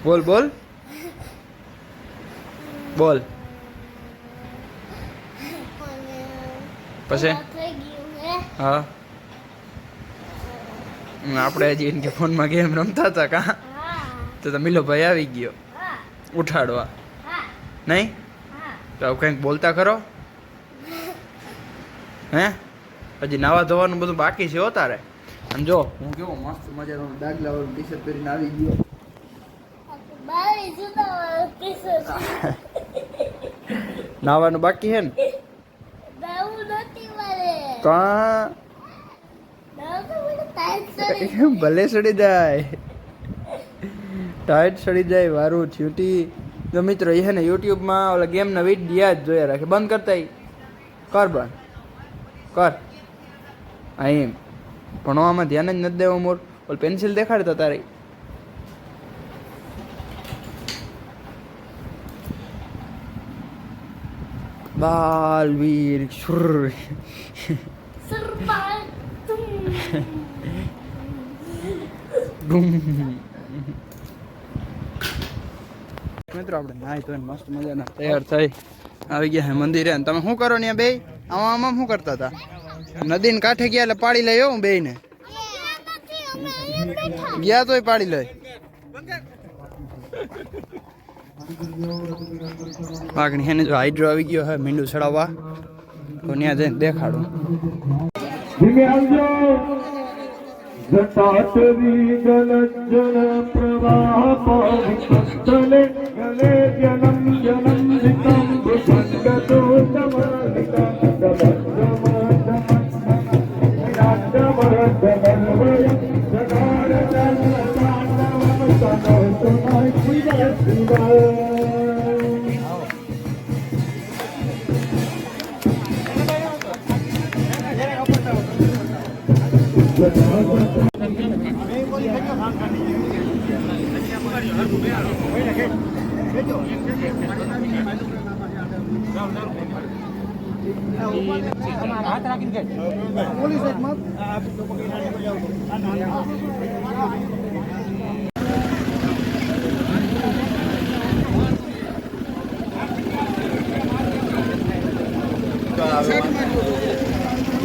બોલ બોલ બોલ પછી હા આપણે હજી એમ કે ફોનમાં ગેમ રમતા હતા કા તો મિલો ભાઈ આવી ગયો ઉઠાડવા નહીં તો કંઈક બોલતા ખરો હે હજી નાવા ધોવાનું બધું બાકી છે હો તારે આમ જો હું કેવો મસ્ત મજાનો ડાગલા વાળું ટી શર્ટ પહેરીને આવી ગયો નાવાનું બાકી છે ને ભલે સડી જાય ટાઈટ સડી જાય વારું છૂટી જો મિત્રો એ છે ને યુટ્યુબમાં ઓલા ગેમના વિડીયો જ જોયા રાખે બંધ કરતા કર બંધ કર હા એમ ભણવામાં ધ્યાન જ નથી દેવું મોર ઓલ પેન્સિલ દેખાડતા તારી બાલવીર શુર મિત્રો આપણે નાઈ તો મસ્ત મજાના તૈયાર થઈ આવી ગયા હે મંદિરે તમે શું કરો ને બે આમાં શું કરતા હતા નદીને કાંઠે ગયા એટલે પાડી લઈ હું બેને ગયા તોય પાડી લઈ વાગણી એને જો હાઇડ્રો આવી ગયો હે મીંડું ચડાવવા તો ત્યાં જઈને દેખાડું જટાટવી ગલજ્જળ પ્રવાહ પાવિતસ્થલે ગલે જનમ જનમ વિકમ ભુસંગતો સમલિકા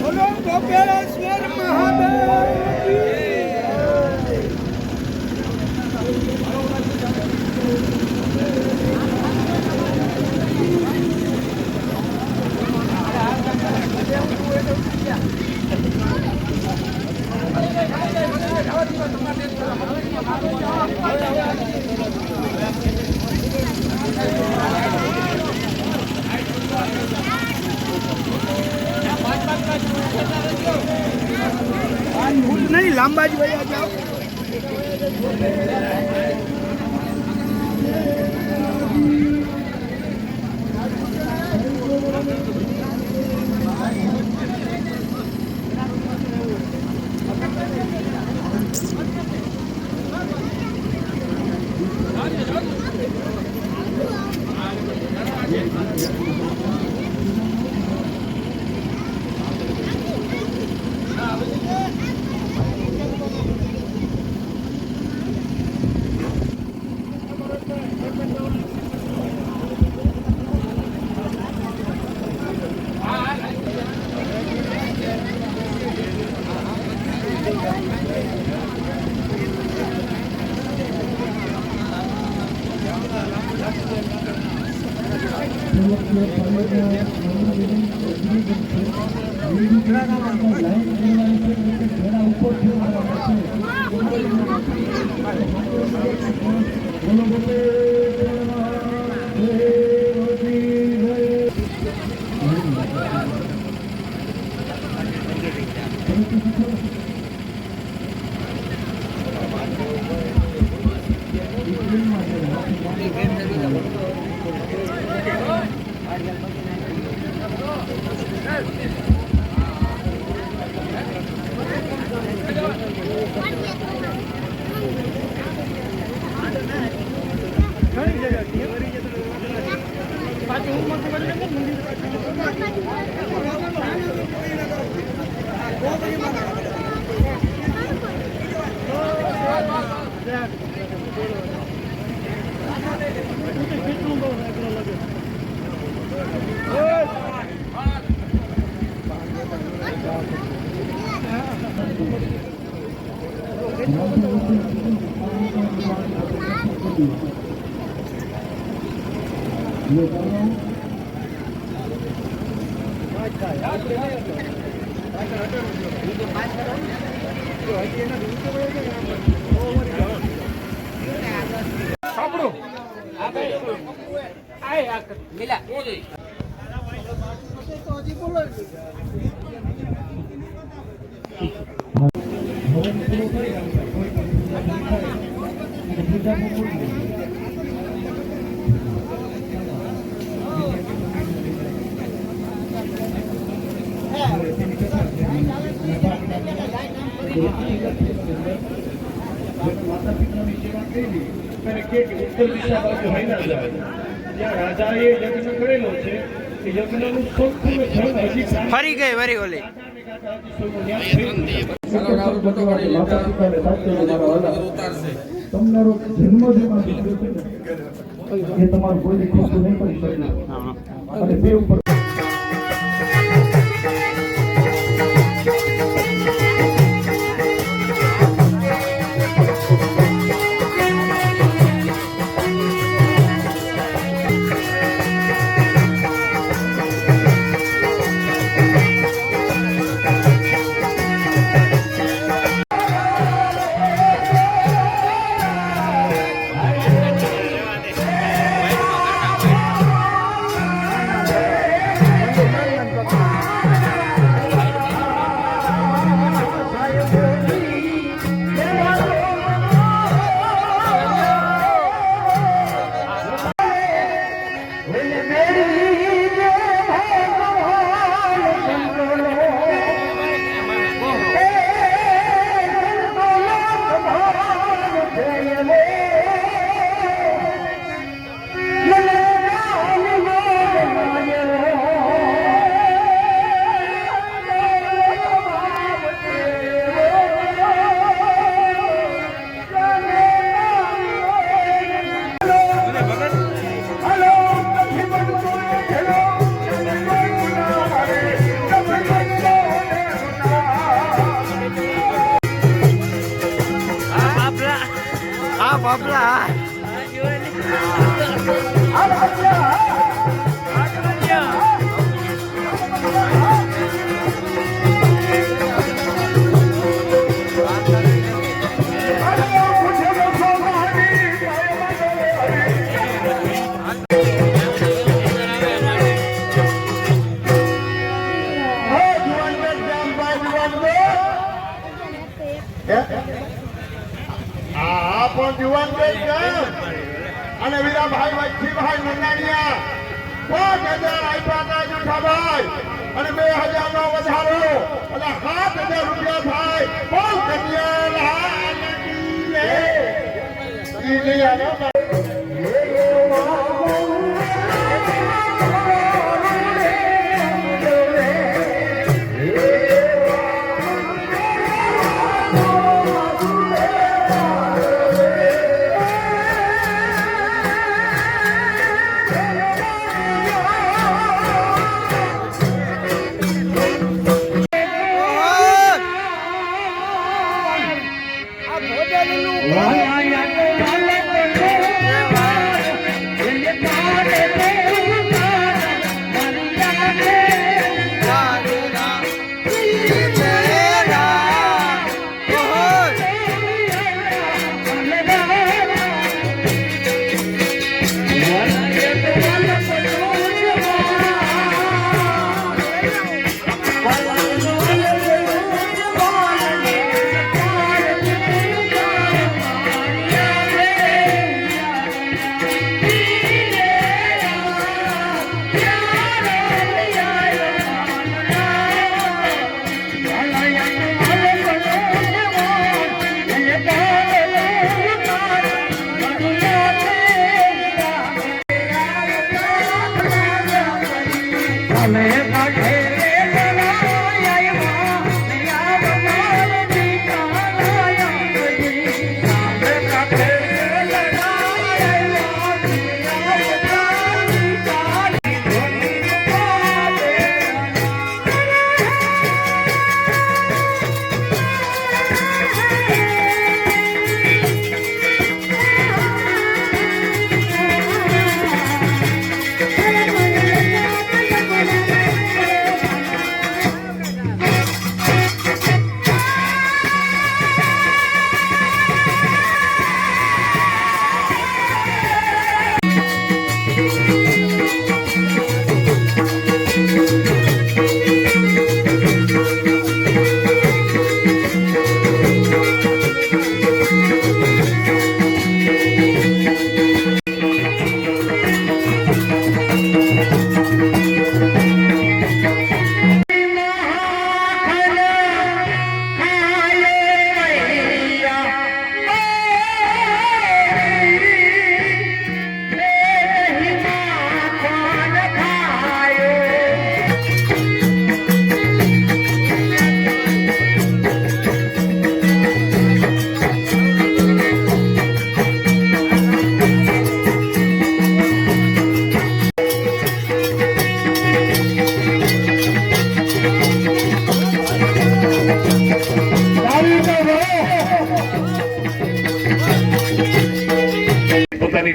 બોલો ગોપેશ્વર મહાદેવ नहीं लांबा जी भाई आ जाओ રાજાએ યજ્ઞ કરેલો છે કે યજ્ઞનું સંપૂર્ણ ધર્મ હજી ફરી ગઈ વરી ઓલી તમારો જન્મ એ તમારું કોઈ ખોટું નહીં કરી શકે અને બે ઉપર બાપલા પણ જુવાન અને વીરાભાઈ વચ્ચીભાઈ મંડાણીયા 5000 આપ્યા હતા જુઠાભાઈ અને 2000 નો વધારો અને 7000 રૂપિયા થાય બોલ કન્યા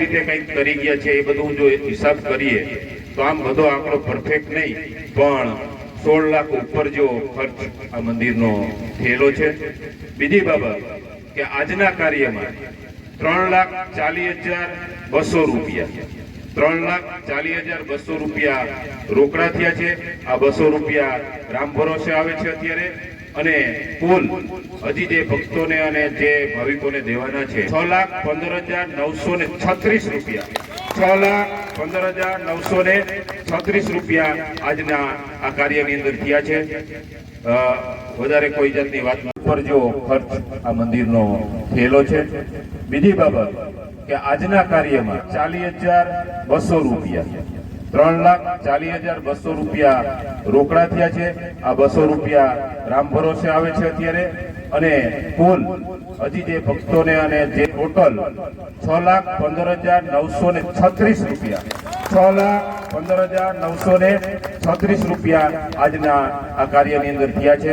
રીતે કંઈક કરી ગયા છે એ બધું જો હિસાબ કરીએ તો આમ બધો આંકડો પરફેક્ટ નહીં, પણ 16 લાખ ઉપર જો ખર્ચ આ મંદિરનો થયેલો છે. બીજી બાબત કે આજના કાર્યમાં 3,40,200 રૂપિયા 3,40,200 રૂપિયા રોકડા થયા છે. આ 200 રૂપિયા રામ ભરોસે આવે છે અત્યારે, અને કુલ હજી જે ભક્તોને અને જે ભાવિકોને દેવાના છે 6,15,936 રૂપિયા 6,15,936 રૂપિયા આજના આ કાર્યની અંદર થયા છે. વધારે કોઈ જાતની વાત પર જો ખર્ચ આ મંદિરનો થયેલો છે. બીજી બાબત કે આજના કાર્યમાં 40,200 રૂપિયા 3,40,200 રૂપિયા રોકડા થયા છે. આ 200 રૂપિયા રામ ભરોસે આવે છે અત્યારે, અને કુલ હજી જે ભક્તોને અને જે ટોટલ 6,15,936 રૂપિયા 6,15,936 રૂપિયા આજના આ કાર્યની અંદર થયા છે.